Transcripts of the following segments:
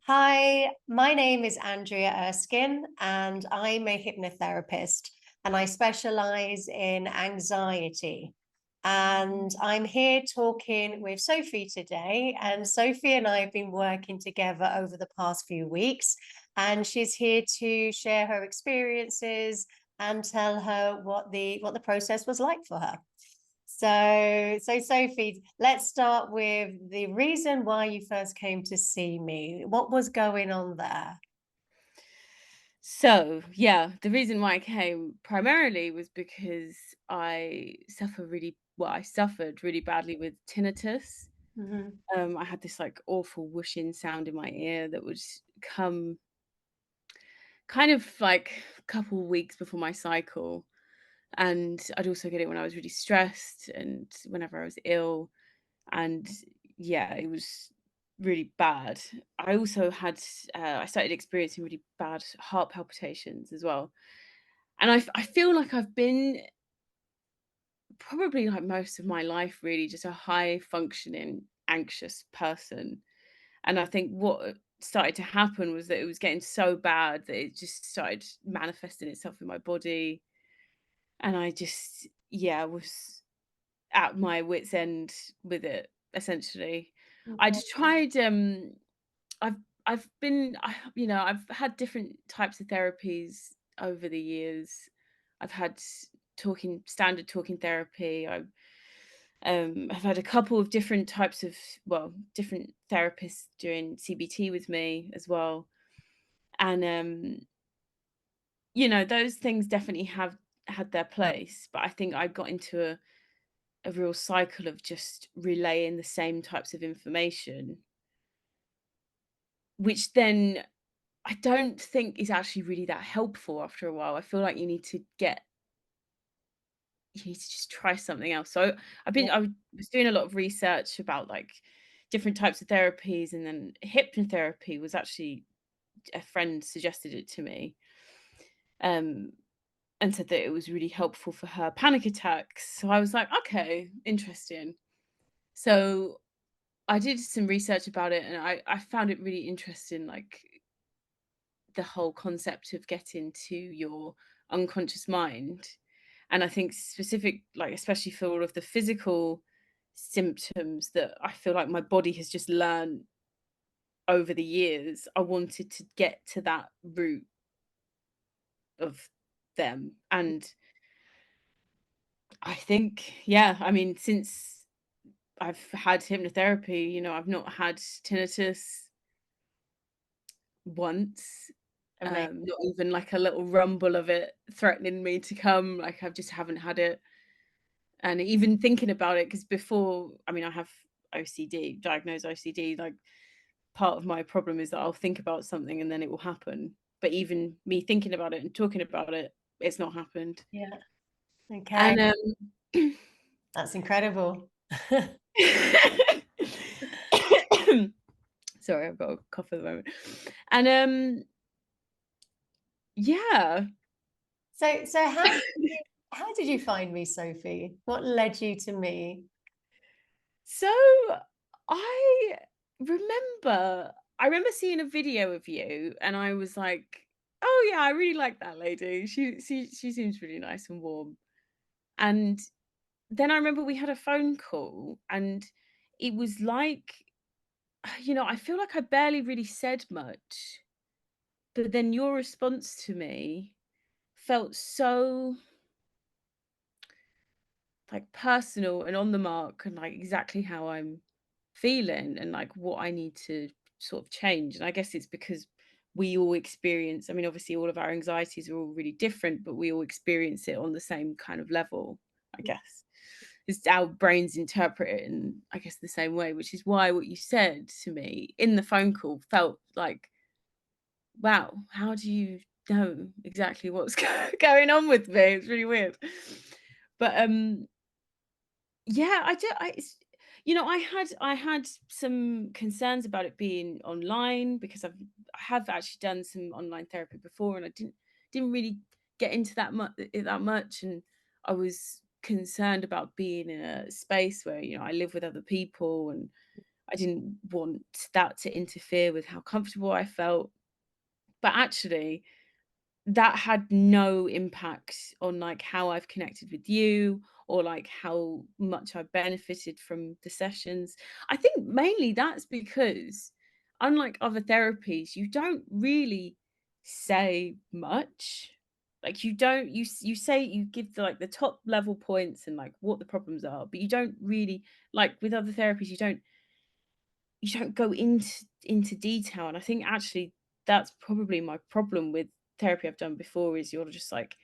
Hi, my name is Andrea Erskine, and I'm a hypnotherapist, and I specialize in anxiety. And I'm here talking with Sophie today. And Sophie and I have been working together over the past few weeks, and she's here to share her experiences and tell her what the process was like for her. So Sophie, let's start with the reason why you first came to see me. What was going on there? So, yeah, the reason why I came primarily was because I suffered really badly with tinnitus. Hmm. I had this like awful whooshing sound in my ear that would come kind of like a couple weeks before my cycle. And I'd also get it when I was really stressed and whenever I was ill. And yeah, it was really bad. I also I started experiencing really bad heart palpitations as well. And I feel like I've been probably like most of my life really just a high functioning anxious person. And I think what started to happen was that it was getting so bad that it just started manifesting itself in my body. And I just, yeah, was at my wit's end with it essentially. I Yeah. just tried I've I've had different types of therapies over the years. I've had standard talking therapy. I've had a couple of different types of different therapists doing CBT with me as well. And those things definitely have had their place, but I think I got into a real cycle of just relaying the same types of information, which then I don't think is actually really that helpful after a while. I feel like you need to just try something else. So Yeah. I was doing a lot of research about like different types of therapies, and then hypnotherapy was actually a friend suggested it to me. Um and said that it was really helpful for her panic attacks. So I was like, okay, interesting. So I did some research about it and I found it really interesting, like the whole concept of getting to your unconscious mind. And I think like especially for all of the physical symptoms that I feel like my body has just learned over the years, I wanted to get to that root of them. And I think, yeah, I mean, since I've had hypnotherapy, I've not had tinnitus once. Amazing. Not even like a little rumble of it threatening me to come, like, I just haven't had it. And even thinking about it, because before I mean, I have diagnosed OCD, like, part of my problem is that I'll think about something and then it will happen. But even me thinking about it and talking about it, it's not happened. Yeah. Okay. And, That's incredible. sorry, I've got a cough at the moment. And, yeah. So how did you find me, Sophie? What led you to me? So I I remember seeing a video of you and I was like, "Oh yeah, I really like that lady. She seems really nice and warm." And then I remember we had a phone call and it was like, I feel like I barely really said much, but then your response to me felt so like personal and on the mark and like exactly how I'm feeling and like what I need to sort of change. And I guess it's because we all experience, I mean, obviously, all of our anxieties are all really different, but we all experience it on the same kind of level, I guess. It's our brains interpret it in, I guess, the same way, which is why what you said to me in the phone call felt like, wow, how do you know exactly what's going on with me? It's really weird. But yeah, I do. I had some concerns about it being online because I have actually done some online therapy before, and I didn't really get into that much, and I was concerned about being in a space where I live with other people and I didn't want that to interfere with how comfortable I felt. But actually, that had no impact on, like, how I've connected with you or, like, how much I benefited from the sessions. I think mainly that's because, unlike other therapies, you don't really say much. Like, you don't you say you give the, like, the top level points and, like, what the problems are, but you don't really, like, with other therapies, you don't go into detail, and I think actually that's probably my problem with therapy I've done before is you're just, like,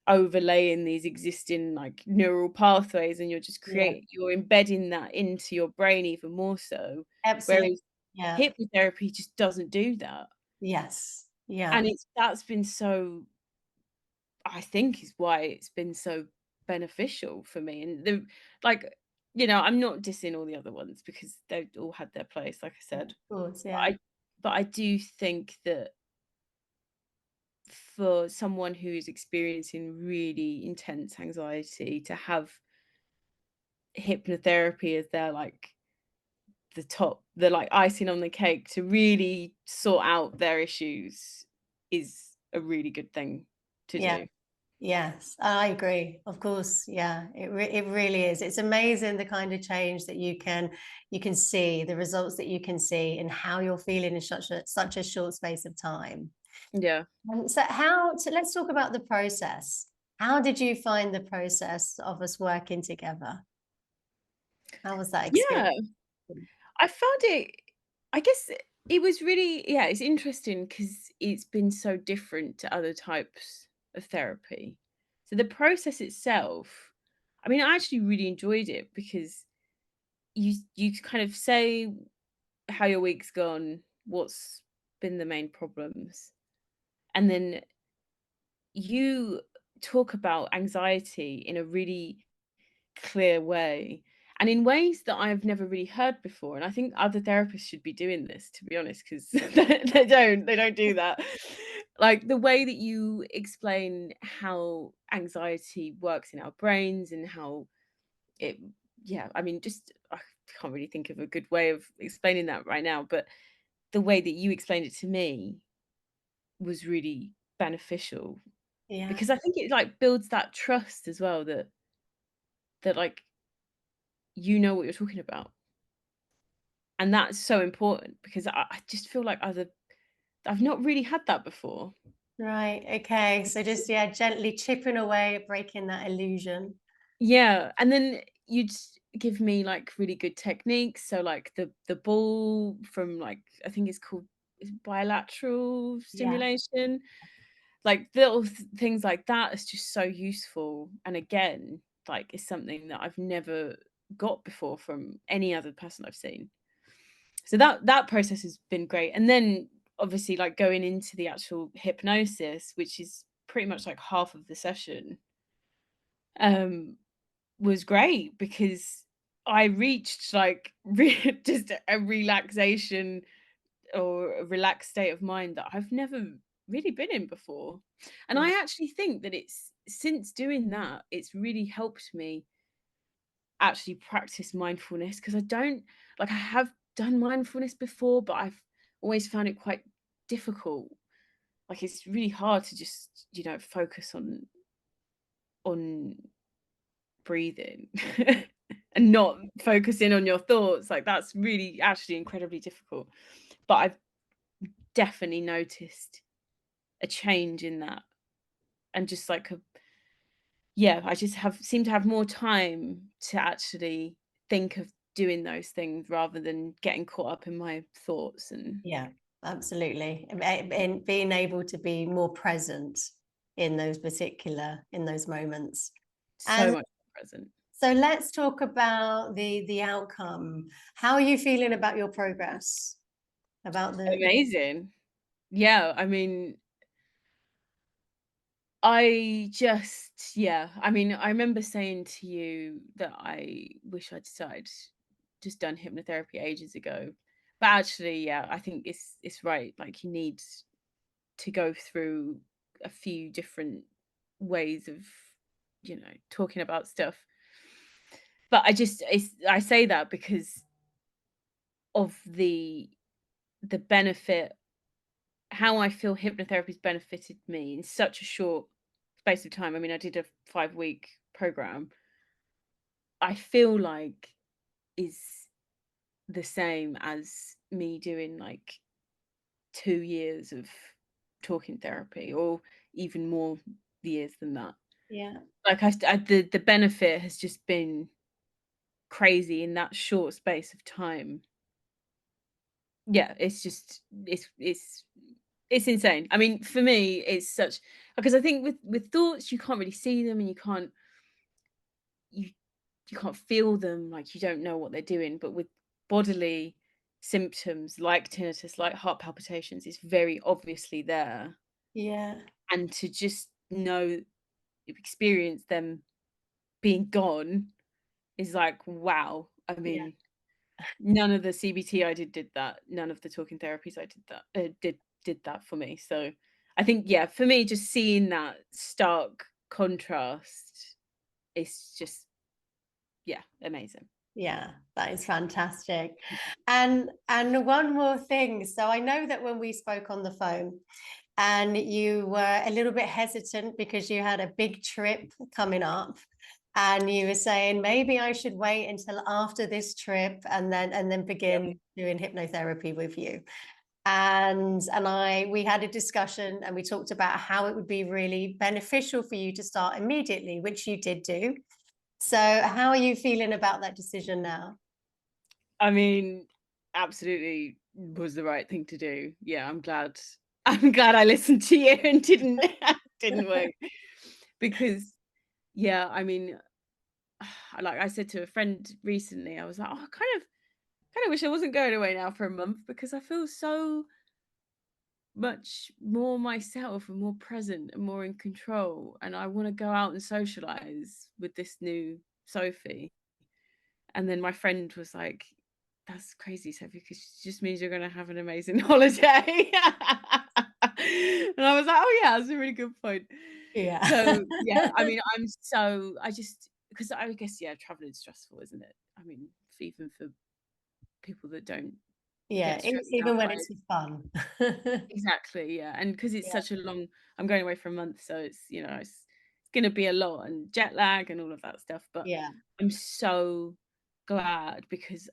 overlaying these existing, like, neural pathways, and Yeah, you're embedding that into your brain even more so, absolutely. whereas Yeah. hypnotherapy just doesn't do that, Yes. Yeah. and that's been so, I think, is why it's been so beneficial for me, and like, I'm not dissing all the other ones because they've all had their place, like I Yeah, said. of course. But Yeah. I do think that for someone who is experiencing really intense anxiety to have hypnotherapy as their, like, the, like, icing on the cake to really sort out their issues is a really good thing to Yeah. do. Yes, I agree. Of course, yeah, it really is. It's amazing the kind of change that you can see, the results that you can see, and how you're feeling in such a short space of time. Yeah. So let's talk about the process. How did you find the process of us working together? How was that experience? Yeah. I found it, I guess it was really, yeah, it's interesting because 'cause it's been so different to other types of therapy. So the process itself, I mean, I actually really enjoyed it because you kind of say how your week's gone, what's been the main problems, and then you talk about anxiety in a really clear way and in ways that I've never really heard before. And I think other therapists should be doing this, to be honest, because they don't do that. Like the way that you explain how anxiety works in our brains and how it, yeah, I mean, just I can't really think of a good way of explaining that right now, but the way that you explained it to me was really beneficial Yeah, because I think it, like, builds that trust as well that, like, you know what you're talking about. And that's so important because I just feel like I've not really had that before. right. Okay. So just, yeah, gently chipping away at breaking that illusion. Yeah, and then you'd give me, like, really good techniques, so, like, the ball from, like, I think it's called, is it bilateral Yeah. stimulation? Like, little things like that is just so useful, and again, like, it's something that I've never got before from any other person I've seen. So that process has been great, and then, obviously, like, going into the actual hypnosis, which is pretty much, like, half of the session, um, was great because I reached, like, just a relaxation or a relaxed state of mind that I've never really been in before. And Yeah. I actually think that it's since doing that, it's really helped me actually practice mindfulness because I don't, like, I have done mindfulness before, but I've always found it quite difficult. Like it's really hard to just, focus on breathing and not focusing on your thoughts. Like that's really actually incredibly difficult. But I've definitely noticed a change in that and just like a, yeah, I just have seem to have more time to actually think of doing those things rather than getting caught up in my thoughts and Yeah, absolutely. And being able to be more present in those moments. so And much more present. so let's talk about the outcome. How are you feeling about your progress? About the Amazing. Yeah, I mean, I mean, I remember saying to you that I wish I'd started just done hypnotherapy ages ago. But actually, yeah, I think it's right. Like you need to go through a few different ways of, talking about stuff. But I say that because of the benefit, how I feel hypnotherapy's benefited me in such a short space of time. I mean, I did a 5-week program. I feel like is the same as me doing like 2 years of talking therapy, or even more years than that. Yeah. Like the benefit has just been crazy in that short space of time. Yeah, it's just it's insane. I mean, for me, it's such, because I think with thoughts, you can't really see them, and you you can't feel them, like, you don't know what they're doing, but with bodily symptoms like tinnitus, like heart palpitations, it's very obviously there, Yeah. and to just know, experience them being gone is like, wow. I Yeah. mean, none of the CBT I did that. None of the talking therapies I did that did that for me. So I think, yeah, for me, just seeing that stark contrast is just, yeah, amazing. Yeah, that is fantastic. And one more thing. So I know that when we spoke on the phone and you were a little bit hesitant because you had a big trip coming up, and you were saying maybe I should wait until after this trip and then Yep. begin doing hypnotherapy with you. And we had a discussion and we talked about how it would be really beneficial for you to start immediately, which you did do. So how are you feeling about that decision now? I mean, absolutely was the right thing to do. Yeah, I'm glad. I'm glad I listened to you and didn't didn't wait, because yeah, I mean, like I said to a friend recently, I was like, oh, I kind of wish I wasn't going away now for a month, because I feel so much more myself and more present and more in control, and I want to go out and socialize with this new Sophie. And then my friend was like, "That's crazy, Sophie, because it just means you're gonna have an amazing holiday." And I was like, "Oh, yeah, that's a really good point." Yeah. So, yeah, I mean, I just, because I guess, yeah, traveling is stressful, isn't it? I mean, even for people that don't Yeah, get stressed out even when by it. it's for fun. Exactly, yeah, and because it's Yeah, such a long, I'm going away for a month, so it's, it's gonna be a lot, and jet lag and all of that stuff, but yeah, I'm so glad, because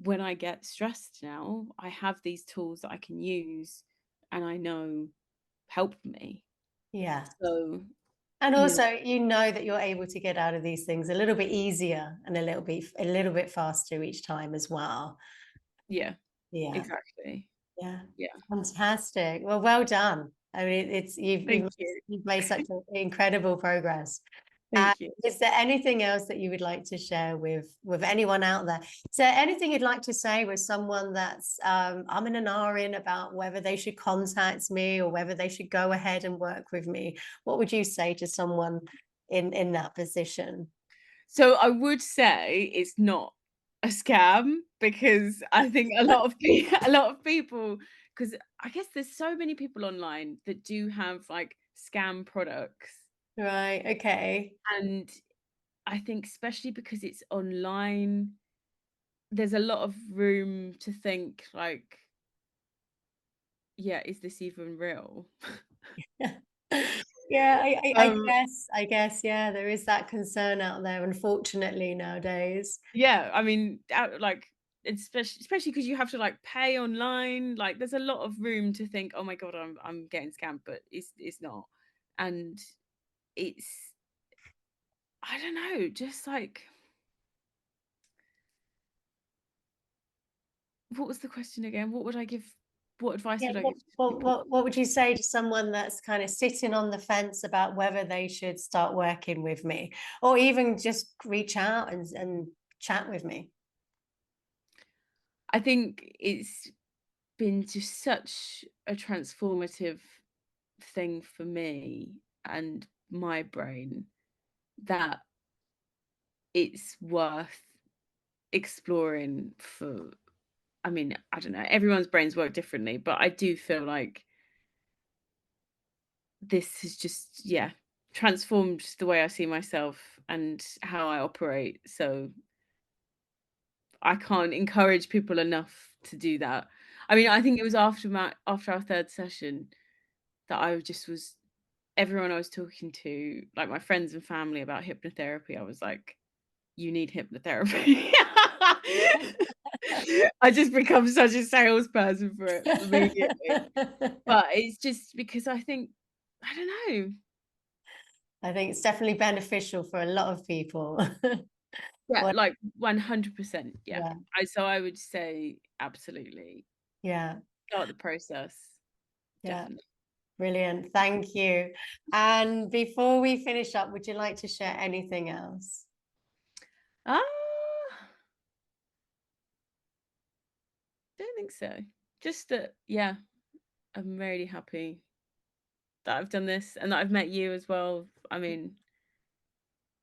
when I get stressed now, I have these tools that I can use and I know help me. yeah. So, And you know, also, you know that you're able to get out of these things a little bit easier and a little bit faster each time as well. yeah, Yeah. exactly. Yeah, Yeah. fantastic. Well done. I mean, it's Thank you. you've made such incredible progress. Thank you. Is there anything else that you would like to share with anyone out there? Is there anything you'd like to say with someone that's umming and ahhing about whether they should contact me or whether they should go ahead and work with me? What would you say to someone in that position? So I would say it's not a scam, because I think a lot of people, because I guess there's so many people online that do have like scam products, Right. Okay. and I think especially because it's online, there's a lot of room to think like, yeah, is this even real? Yeah, I Um, guess, yeah, there is that concern out there, unfortunately, nowadays. yeah, I mean, like, especially because you have to like pay online. Like, there's a lot of room to think, oh my god, I'm getting scammed, but it's not, and it's, I don't know, just like, what was the question again? What would I give? What advice Yeah, would I what give to what people? what what would you say to someone that's kind of sitting on the fence about whether they should start working with me or even just reach out and chat with me? I think it's been just such a transformative thing for me and my brain, that it's worth exploring for, I mean, I don't know, everyone's brains work differently, but I do feel like this has just, yeah, transformed the way I see myself and how I operate. So I can't encourage people enough to do that. I mean, I think it was after our 3rd session that I just was everyone I was talking to, like my friends and family about hypnotherapy, I was like, "You need hypnotherapy." I just become such a salesperson for it immediately. But it's just because I don't know. I think it's definitely beneficial for a lot of people. Yeah, What like 100%, yeah. yeah, I would say absolutely. yeah, Start the process, yeah. definitely. Brilliant. Thank you. And before we finish up, would you like to share anything else? Ah, don't think so. Just that, yeah, I'm really happy that I've done this and that I've met you as well. I mean,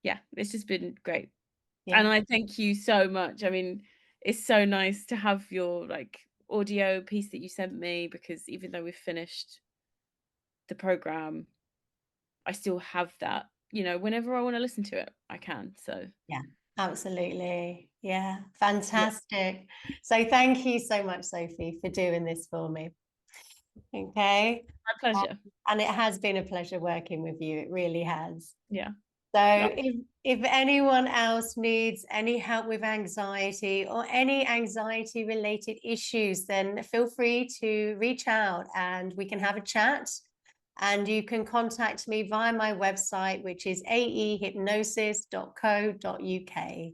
yeah, it's just been great. And Yeah. I thank you so much. I mean, it's so nice to have your like audio piece that you sent me because even though we've finished the program, I still have that, whenever I want to listen to it, I can. So, Yeah, absolutely. Yeah, yeah, fantastic. So thank you so much, Sophie, for doing this for me. Okay. my Um, pleasure. and it has been a pleasure working with you. It really has. Yeah. So Yeah. if anyone else needs any help with anxiety or any anxiety related issues, then feel free to reach out and we can have a chat. And you can contact me via my website, which is aehypnosis.co.uk.